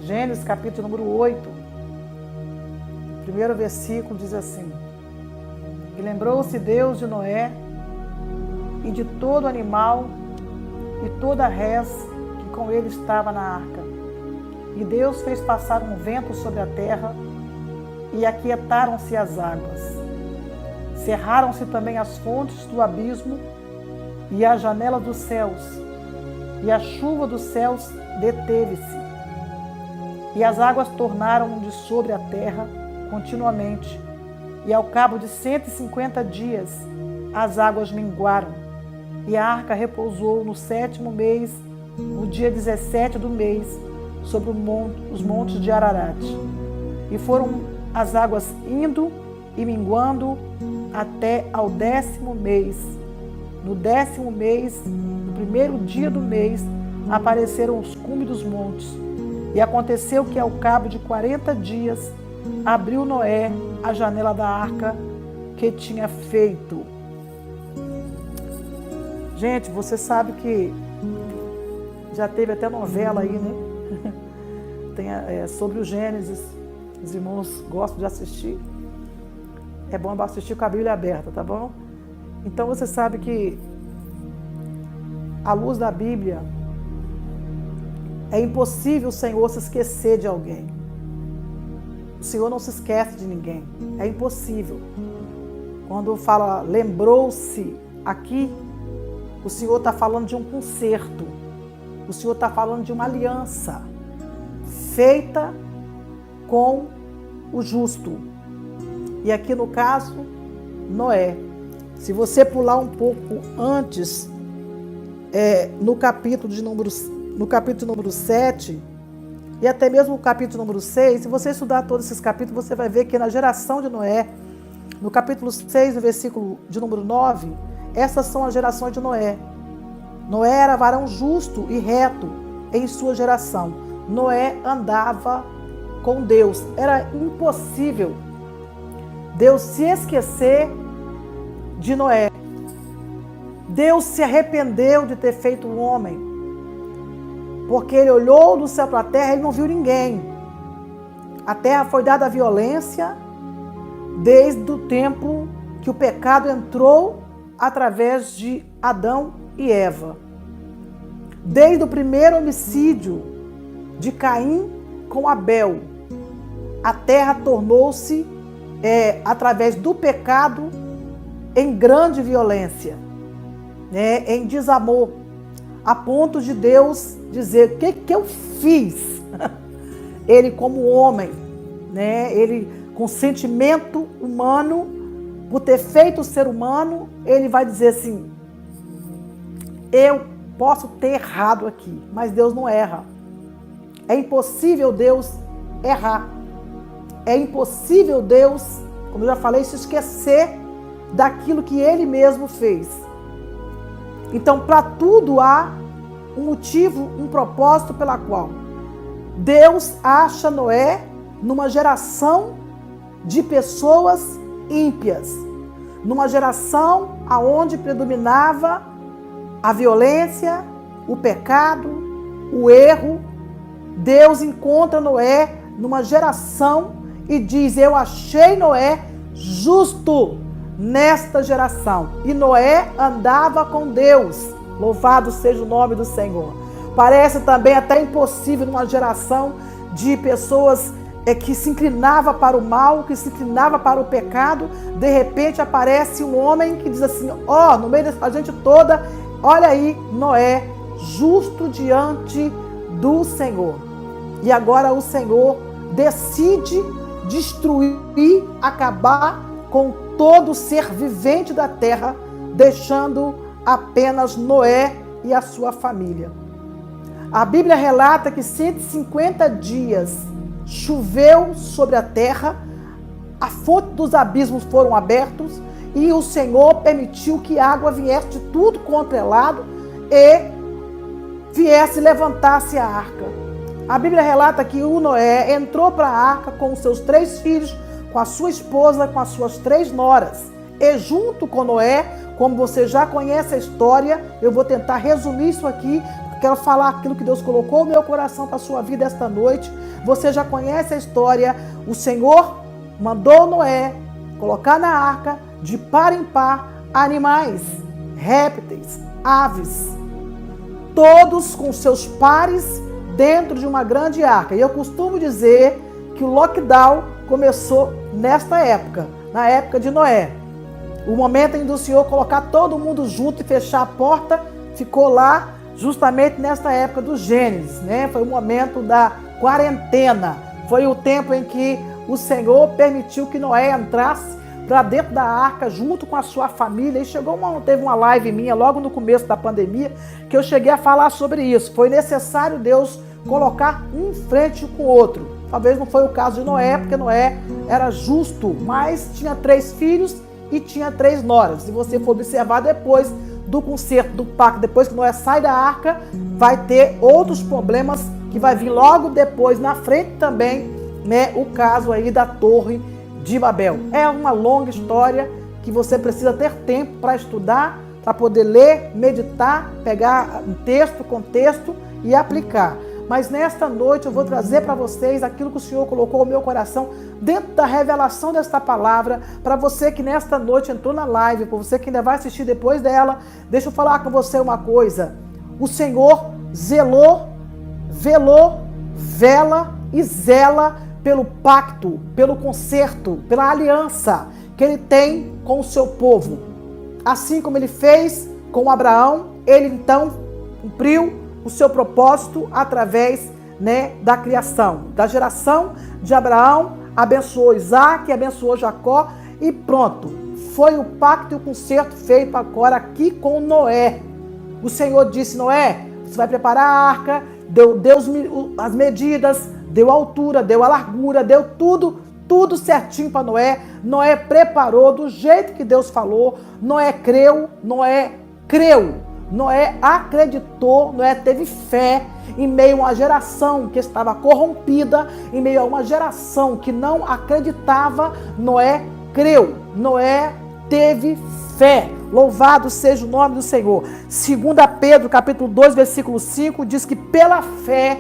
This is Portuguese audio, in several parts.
Gênesis capítulo número 8, primeiro versículo diz assim: E lembrou-se Deus de Noé e de todo animal e toda res que com ele estava na arca. E Deus fez passar um vento sobre a terra e aquietaram-se as águas. Cerraram-se também as fontes do abismo e a janela dos céus, e a chuva dos céus deteve-se. E as águas tornaram de sobre a terra continuamente, e ao cabo de 150 dias as águas minguaram, e a arca repousou no 7º mês, no dia 17 do mês, sobre os montes de Ararat. E foram as águas indo e minguando até ao 10º mês. No 10º mês, no primeiro dia do mês, apareceram os cumes dos montes. E aconteceu que ao cabo de 40 dias, abriu Noé a janela da arca que tinha feito. Gente, você sabe que já teve até novela aí, né? Sobre o Gênesis. Os irmãos gostam de assistir. É bom assistir com a Bíblia aberta, tá bom? Então você sabe que, à luz da Bíblia, é impossível o Senhor se esquecer de alguém. O Senhor não se esquece de ninguém. É impossível. Quando fala lembrou-se aqui, o Senhor está falando de um concerto. O Senhor está falando de uma aliança feita com o justo. E aqui no caso, Noé. Se você pular um pouco antes, no capítulo número 7, e até mesmo no capítulo número 6, se você estudar todos esses capítulos, você vai ver que na geração de Noé, no capítulo 6, no versículo de número 9, essas são as gerações de Noé. Noé era varão justo e reto em sua geração. Noé andava com Deus. Era impossível Deus se esquecer de Noé. Deus se arrependeu de ter feito o homem, porque ele olhou do céu para a terra e não viu ninguém. A terra foi dada à violência desde o tempo que o pecado entrou através de Adão e Eva. Desde o primeiro homicídio de Caim com Abel, a terra tornou-se, através do pecado, em grande violência, em desamor, a ponto de Deus dizer: o que eu fiz? Ele como homem, ele com sentimento humano, por ter feito o ser humano, ele vai dizer assim: eu posso ter errado aqui, mas Deus não erra. É impossível Deus errar. É impossível Deus, como eu já falei, se esquecer daquilo que Ele mesmo fez. Então, para tudo há um motivo, um propósito pela qual Deus acha Noé numa geração de pessoas ímpias, numa geração aonde predominava a violência, o pecado, o erro. Deus encontra Noé numa geração e diz: eu achei Noé justo nesta geração. E Noé andava com Deus. Louvado seja o nome do Senhor. Parece também até impossível numa geração de pessoas que se inclinava para o mal, que se inclinava para o pecado. De repente aparece um homem que diz assim: no meio dessa gente toda, olha aí, Noé, justo diante do Senhor. E agora o Senhor decide destruir, acabar com todo ser vivente da terra, deixando apenas Noé e a sua família. A Bíblia relata que 150 dias choveu sobre a terra, a fonte dos abismos foram abertos e o Senhor permitiu que a água viesse de tudo quanto é lado e viesse levantar-se a arca. A Bíblia relata que o Noé entrou para a arca com os seus 3 filhos, com a sua esposa, com as suas 3 noras. E junto com Noé, como você já conhece a história, eu vou tentar resumir isso aqui, quero falar aquilo que Deus colocou no meu coração para a sua vida esta noite. Você já conhece a história. O Senhor mandou Noé colocar na arca, de par em par, animais, répteis, aves, todos com seus pares dentro de uma grande arca. E eu costumo dizer que o lockdown começou nesta época, na época de Noé. O momento em que o Senhor colocar todo mundo junto e fechar a porta, ficou lá justamente nesta época do Gênesis, né? Foi o momento da quarentena. Foi o tempo em que o Senhor permitiu que Noé entrasse para dentro da arca junto com a sua família. E teve uma live minha logo no começo da pandemia que eu cheguei a falar sobre isso. Foi necessário Deus colocar um em frente com o outro. Talvez não foi o caso de Noé, porque Noé era justo, mas tinha 3 filhos e tinha 3 noras. Se você for observar depois do concerto do pacto, depois que Noé sai da arca, vai ter outros problemas que vai vir logo depois, na frente também, né? O caso aí da Torre de Babel. É uma longa história que você precisa ter tempo para estudar, para poder ler, meditar, pegar um texto, contexto e aplicar. Mas nesta noite eu vou trazer para vocês aquilo que o Senhor colocou no meu coração dentro da revelação desta palavra. Para você que nesta noite entrou na live, para você que ainda vai assistir depois dela, deixa eu falar com você uma coisa. O Senhor velou, vela e zela pelo pacto, pelo concerto, pela aliança que Ele tem com o seu povo. Assim como Ele fez com Abraão, Ele então cumpriu o seu propósito através, né, da criação, da geração de Abraão, abençoou Isaac, abençoou Jacó e pronto. Foi o pacto e o concerto feito agora aqui com Noé. O Senhor disse: Noé, você vai preparar a arca, deu as medidas, deu a altura, deu a largura, deu tudo certinho para Noé. Noé preparou do jeito que Deus falou. Noé creu, Noé acreditou, Noé teve fé em meio a uma geração que estava corrompida, em meio a uma geração que não acreditava. Noé creu, Noé teve fé. Louvado seja o nome do Senhor. 2 Pedro, capítulo 2, versículo 5, diz que pela fé,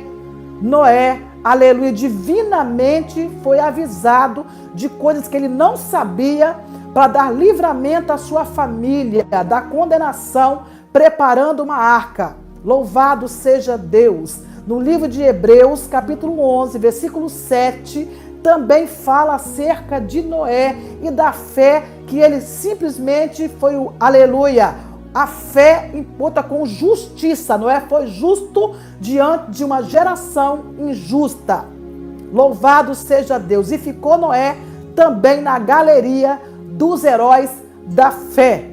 Noé, aleluia, divinamente foi avisado de coisas que ele não sabia, para dar livramento à sua família da condenação, preparando uma arca. Louvado seja Deus. No livro de Hebreus, capítulo 11, versículo 7, também fala acerca de Noé e da fé que ele simplesmente foi aleluia. A fé imputa com justiça. Noé foi justo diante de uma geração injusta. Louvado seja Deus. E ficou Noé também na galeria dos heróis da fé.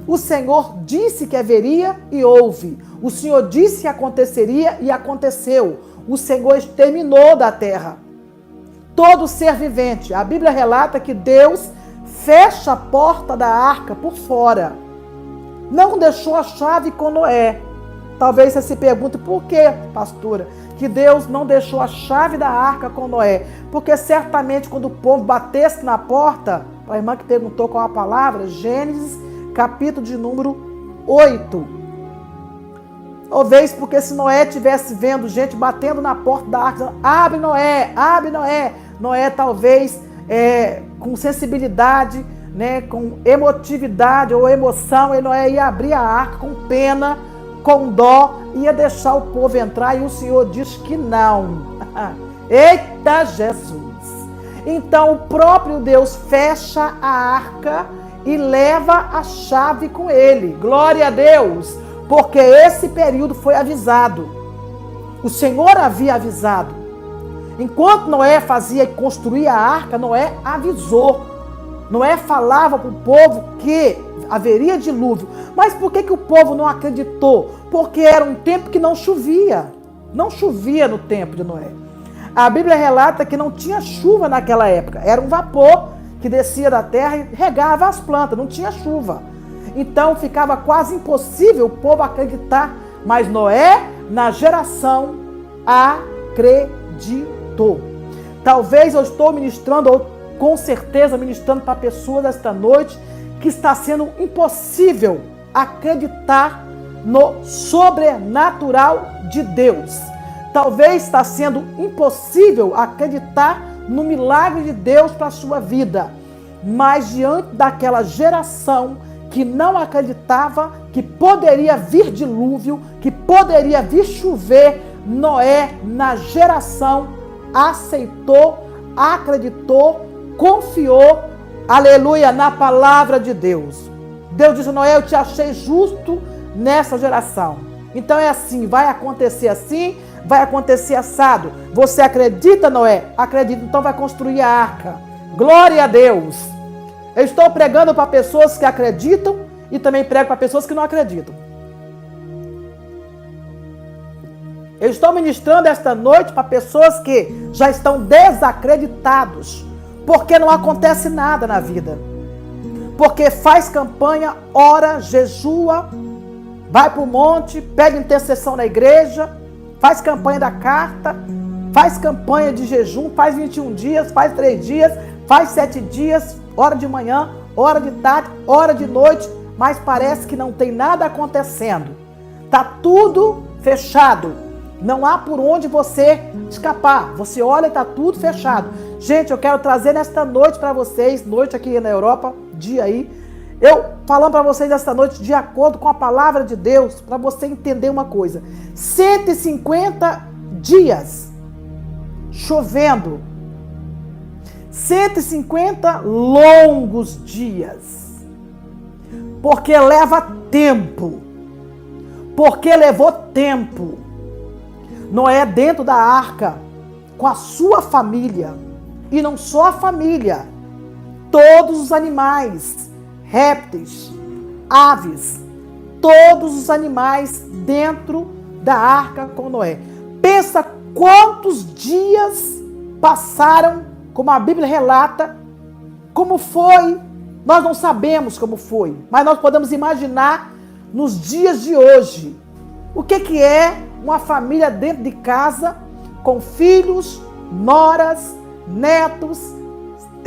O Senhor disse que haveria e houve. O Senhor disse que aconteceria e aconteceu. O Senhor exterminou da terra todo ser vivente. A Bíblia relata que Deus fecha a porta da arca por fora. Não deixou a chave com Noé. Talvez você se pergunte por que, pastora, que Deus não deixou a chave da arca com Noé. Porque certamente quando o povo batesse na porta, a irmã que perguntou qual a palavra, Gênesis, capítulo de número 8. Talvez porque se Noé estivesse vendo gente batendo na porta da arca, dizendo, abre Noé, abre Noé. Noé talvez com sensibilidade, né, com emotividade ou emoção, ele Noé ia abrir a arca com pena, com dó, ia deixar o povo entrar, e o Senhor diz que não. Eita Jesus! Então o próprio Deus fecha a arca e leva a chave com ele. Glória a Deus! Porque esse período foi avisado. O Senhor havia avisado. Enquanto Noé fazia e construía a arca, Noé avisou. Noé falava para o povo que haveria dilúvio. Mas por que o povo não acreditou? Porque era um tempo que não chovia. Não chovia no tempo de Noé. A Bíblia relata que não tinha chuva naquela época. Era um vapor que descia da terra e regava as plantas. Não tinha chuva. Então ficava quase impossível o povo acreditar. Mas Noé, na geração, acreditou. Talvez eu estou ministrando, ou com certeza ministrando para pessoas esta noite, que está sendo impossível acreditar no sobrenatural de Deus. Talvez está sendo impossível acreditar no milagre de Deus para a sua vida, mas diante daquela geração que não acreditava que poderia vir dilúvio, que poderia vir chover, Noé, na geração, aceitou, acreditou, confiou, aleluia, na palavra de Deus. Deus disse: Noé, eu te achei justo nessa geração. Então é assim, vai acontecer assim, vai acontecer assado. Você acredita, Noé? Acredita, então vai construir a arca. Glória a Deus. Eu estou pregando para pessoas que acreditam e também prego para pessoas que não acreditam. Eu estou ministrando esta noite para pessoas que já estão desacreditados, porque não acontece nada na vida. Porque faz campanha, ora, jejua, vai para o monte, pede intercessão na igreja, faz campanha da carta, faz campanha de jejum, faz 21 dias, faz 3 dias, faz 7 dias, hora de manhã, hora de tarde, hora de noite, mas parece que não tem nada acontecendo. Está tudo fechado. Não há por onde você escapar. Você olha e está tudo fechado. Gente, eu quero trazer nesta noite para vocês, noite aqui na Europa, dia aí, eu falando para vocês esta noite de acordo com a palavra de Deus, para você entender uma coisa. 150 dias chovendo. 150 longos dias. Porque leva tempo. Porque levou tempo. Noé dentro da arca, com a sua família, e não só a família, todos os animais, répteis, aves, todos os animais dentro da arca com Noé. Pensa quantos dias passaram, como a Bíblia relata, como foi, nós não sabemos como foi, mas nós podemos imaginar nos dias de hoje, o que é uma família dentro de casa, com filhos, noras, netos,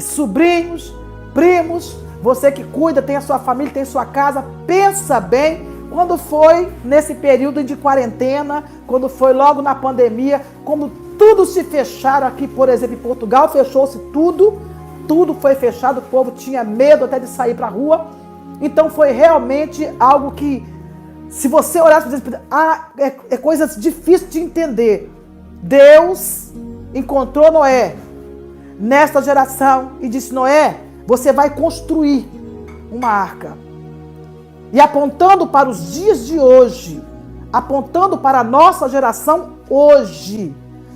sobrinhos, primos, você que cuida, tem a sua família, tem a sua casa. Pensa bem, quando foi nesse período de quarentena, quando foi logo na pandemia, como tudo se fecharam aqui, por exemplo, em Portugal, fechou-se tudo foi fechado, o povo tinha medo até de sair para a rua. Então foi realmente algo que, se você orasse, é coisa difícil de entender. Deus encontrou Noé nesta geração e disse: Noé, você vai construir uma arca. E apontando para os dias de hoje, apontando para a nossa geração hoje,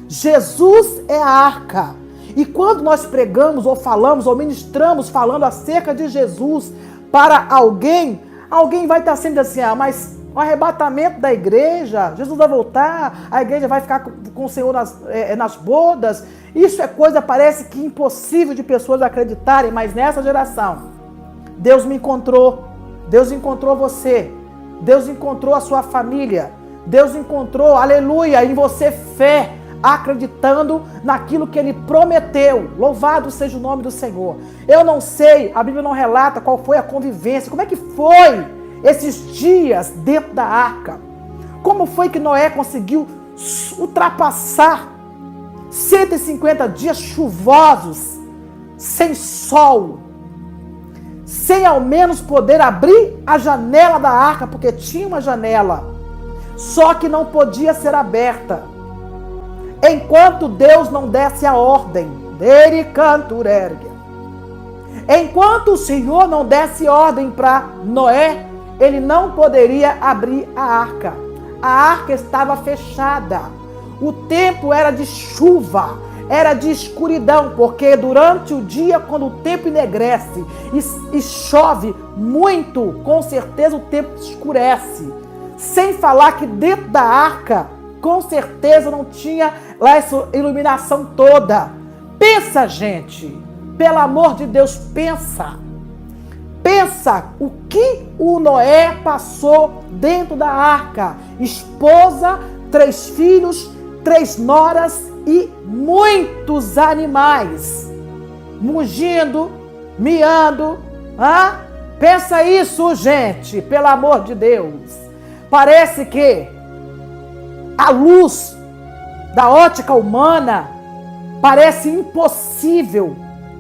Jesus é a arca. E quando nós pregamos ou falamos ou ministramos falando acerca de Jesus para alguém vai estar sempre assim: mas o arrebatamento da igreja, Jesus vai voltar, a igreja vai ficar com o Senhor nas bodas. Isso é coisa, parece que impossível de pessoas acreditarem, mas nessa geração, Deus me encontrou, Deus encontrou você, Deus encontrou a sua família, Deus encontrou, aleluia, em você fé, acreditando naquilo que Ele prometeu. Louvado seja o nome do Senhor. Eu não sei, a Bíblia não relata qual foi a convivência, como é que foi esses dias dentro da arca. Como foi que Noé conseguiu ultrapassar 150 dias chuvosos, sem sol, sem ao menos poder abrir a janela da arca, porque tinha uma janela, só que não podia ser aberta, enquanto Deus não desse a ordem. Enquanto o Senhor não desse ordem para Noé, ele não poderia abrir a arca. A arca estava fechada. O tempo era de chuva, era de escuridão, porque durante o dia, quando o tempo enegrece e chove muito, com certeza o tempo escurece. Sem falar que dentro da arca, com certeza não tinha lá essa iluminação toda. Pensa, gente, pelo amor de Deus, pensa. Pensa o que o Noé passou dentro da arca. Esposa, 3 filhos, 3 noras e muitos animais. Mugindo, miando. Pensa isso, gente, pelo amor de Deus. Parece que a luz da ótica humana parece impossível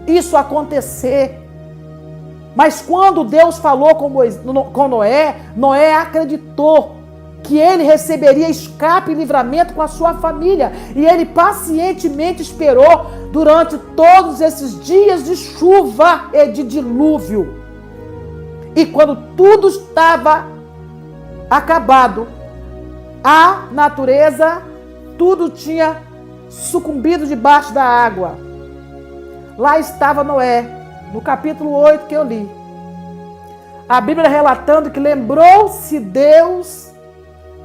isso acontecer. Mas quando Deus falou com Noé, Noé acreditou que ele receberia escape e livramento com a sua família. E ele pacientemente esperou durante todos esses dias de chuva e de dilúvio. E quando tudo estava acabado, a natureza, tudo tinha sucumbido debaixo da água. Lá estava Noé, no capítulo 8 que eu li. A Bíblia relatando que lembrou-se Deus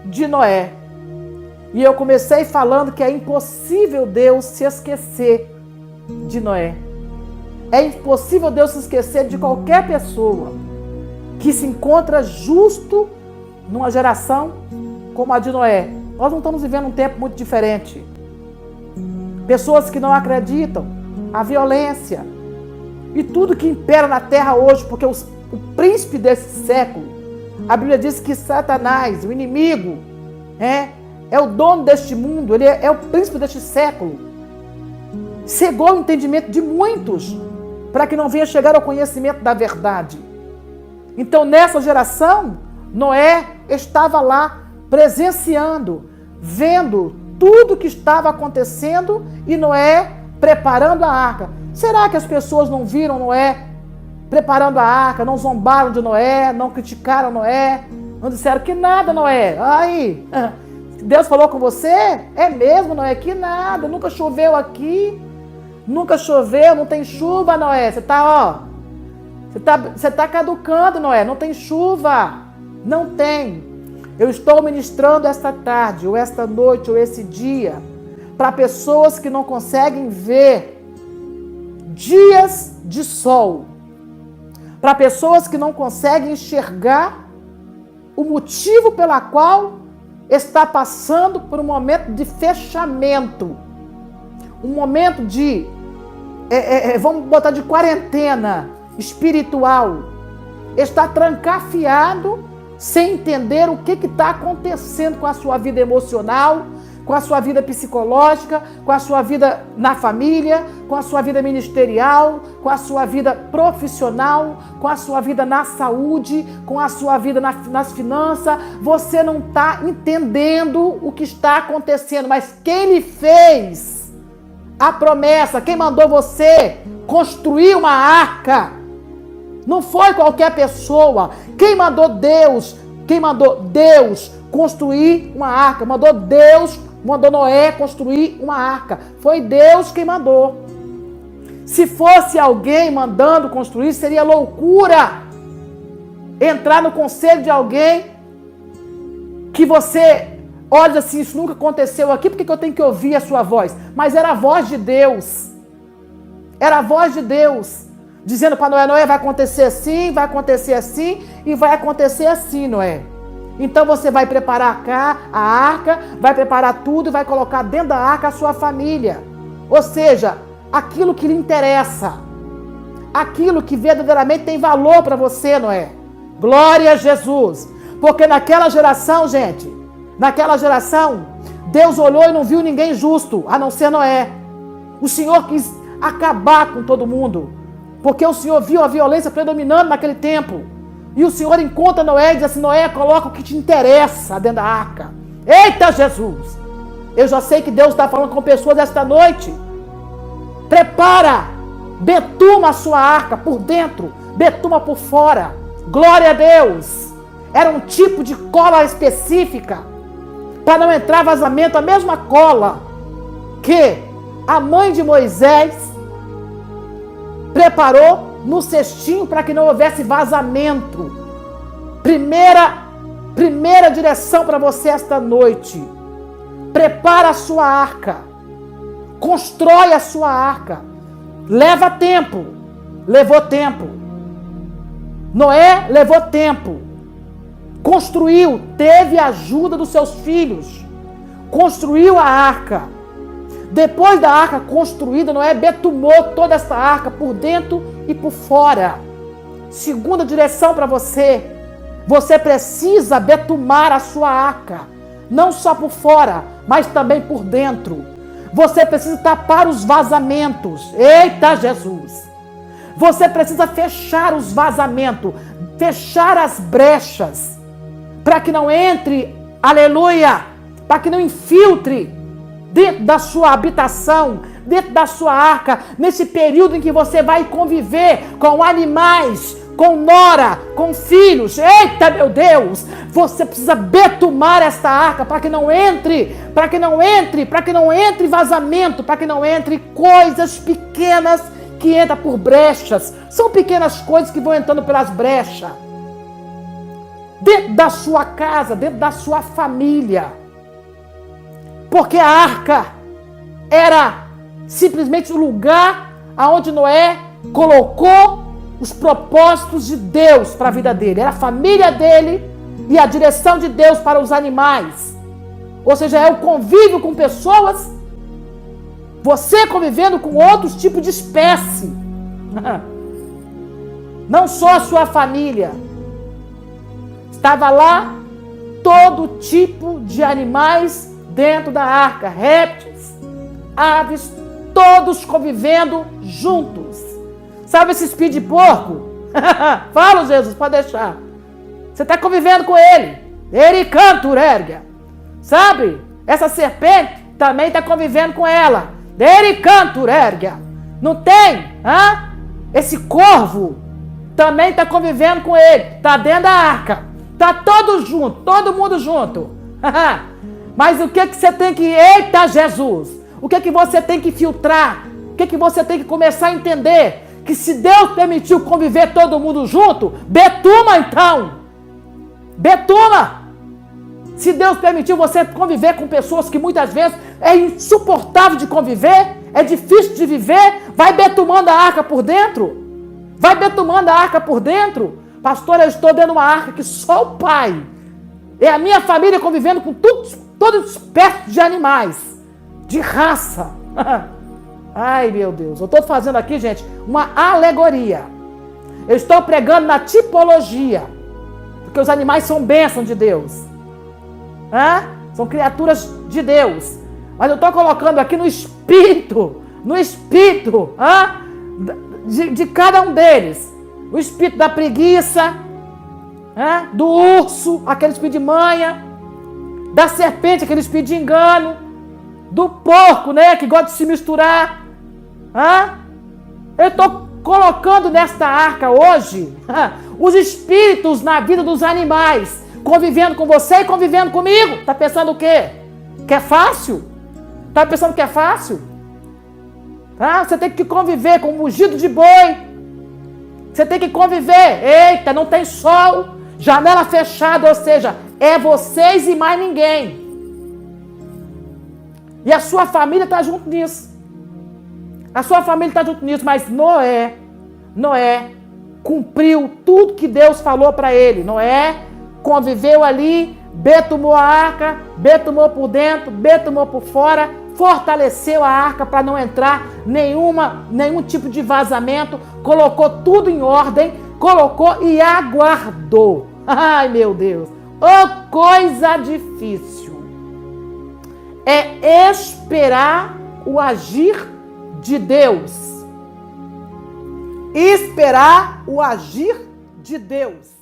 de Noé. E eu comecei falando que é impossível Deus se esquecer de Noé. É impossível Deus se esquecer de qualquer pessoa que se encontra justo numa geração como a de Noé. Nós não estamos vivendo um tempo muito diferente. Pessoas que não acreditam, a violência e tudo que impera na terra hoje, porque o príncipe desse século, a Bíblia diz que Satanás, o inimigo, é o dono deste mundo, ele é o príncipe deste século. Cegou o entendimento de muitos para que não venha chegar ao conhecimento da verdade. Então, nessa geração, Noé estava lá presenciando, vendo tudo que estava acontecendo e Noé preparando a arca. Será que as pessoas não viram Noé preparando a arca, não zombaram de Noé, não criticaram Noé, não disseram que nada, Noé? Aí, Deus falou com você? É mesmo, Noé? Que nada, nunca choveu aqui, nunca choveu, não tem chuva, Noé. Você está caducando, Noé, não tem chuva, não tem. Eu estou ministrando esta tarde, ou esta noite, ou esse dia, para pessoas que não conseguem ver dias de sol, para pessoas que não conseguem enxergar o motivo pela qual está passando por um momento de fechamento, um momento de, vamos botar de quarentena espiritual, está trancafiado, sem entender o que está acontecendo com a sua vida emocional, com a sua vida psicológica, com a sua vida na família, com a sua vida ministerial, com a sua vida profissional, com a sua vida na saúde, com a sua vida nas finanças. Você não está entendendo o que está acontecendo, mas quem lhe fez a promessa, quem mandou você construir uma arca, não foi qualquer pessoa. Quem mandou Deus construir uma arca, mandou Noé construir uma arca. Foi Deus quem mandou. Se fosse alguém mandando construir, seria loucura entrar no conselho de alguém que você olha assim, isso nunca aconteceu aqui, por que eu tenho que ouvir a sua voz? Mas era a voz de Deus. Era a voz de Deus. Dizendo para Noé, Noé, vai acontecer assim e vai acontecer assim, Noé. Então você vai preparar a arca, vai preparar tudo e vai colocar dentro da arca a sua família. Ou seja, aquilo que lhe interessa, aquilo que verdadeiramente tem valor para você, Noé. Glória a Jesus. Porque naquela geração, gente, Deus olhou e não viu ninguém justo, a não ser Noé. O Senhor quis acabar com todo mundo. Porque o Senhor viu a violência predominando naquele tempo. E o Senhor encontra Noé e diz assim, Noé, coloca o que te interessa dentro da arca. Eita Jesus! Eu já sei que Deus está falando com pessoas esta noite. Prepara, betuma a sua arca por dentro, betuma por fora. Glória a Deus! Era um tipo de cola específica para não entrar vazamento, a mesma cola que a mãe de Moisés preparou no cestinho para que não houvesse vazamento. Primeira direção para você esta noite. Prepara a sua arca. Constrói a sua arca. Leva tempo. Levou tempo. Noé levou tempo. Construiu, teve a ajuda dos seus filhos. Construiu a arca. Depois da arca construída, Noé betumou toda essa arca por dentro e por fora. Segunda direção para você. Você precisa betumar a sua arca, não só por fora, mas também por dentro. Você precisa tapar os vazamentos. Eita Jesus! Você precisa fechar os vazamentos, fechar as brechas, para que não entre, aleluia, para que não infiltre dentro da sua habitação, dentro da sua arca, nesse período em que você vai conviver com animais, com nora, com filhos. Eita, meu Deus! Você precisa betumar esta arca para que não entre vazamento, para que não entre coisas pequenas que entram por brechas. São pequenas coisas que vão entrando pelas brechas. Dentro da sua casa, dentro da sua família. Porque a arca era simplesmente o lugar aonde Noé colocou os propósitos de Deus para a vida dele. Era a família dele e a direção de Deus para os animais. Ou seja, é o convívio com pessoas, você convivendo com outros tipos de espécie. Não só a sua família. Estava lá todo tipo de animais dentro da arca. Répteis, aves, todos convivendo juntos. Sabe esse espinho de porco? Fala, Jesus, pode deixar. Você está convivendo com ele. Ele canta, erga. Sabe? Essa serpente também está convivendo com ela. Ele canta, erga. Não tem? Hã? Esse corvo também está convivendo com ele. Está dentro da arca. Está todo junto, todo mundo junto. Mas o que você tem que... Eita, Jesus! O que você tem que filtrar? O que você tem que começar a entender? Que se Deus permitiu conviver todo mundo junto, betuma então. Betuma. Se Deus permitiu você conviver com pessoas que muitas vezes é insuportável de conviver, é difícil de viver, vai betumando a arca por dentro. Vai betumando a arca por dentro. Pastor, eu estou dentro de uma arca que só o Pai. É a minha família convivendo com toda espécie de animais, de raça. Ai, meu Deus. Eu estou fazendo aqui, gente, uma alegoria. Eu estou pregando na tipologia. Porque os animais são bênção de Deus. São criaturas de Deus. Mas eu estou colocando aqui no espírito de cada um deles. O espírito da preguiça, do urso, aquele espírito de manha, da serpente, aquele espírito de engano, do porco, que gosta de se misturar. Eu estou colocando nesta arca hoje os espíritos na vida dos animais, convivendo com você e convivendo comigo. Está pensando o quê? Que é fácil? Está pensando que é fácil? Você tem que conviver com o mugido de boi. Você tem que conviver. Eita, não tem sol, janela fechada, ou seja, é vocês e mais ninguém. E a sua família está junto nisso. A sua família está junto nisso, mas Noé cumpriu tudo que Deus falou para ele. Noé conviveu ali, betumou a arca, betumou por dentro, betumou por fora, fortaleceu a arca para não entrar nenhum tipo de vazamento, colocou tudo em ordem, colocou e aguardou. Ai, meu Deus, oh, coisa difícil. É esperar o agir de Deus. Esperar o agir de Deus.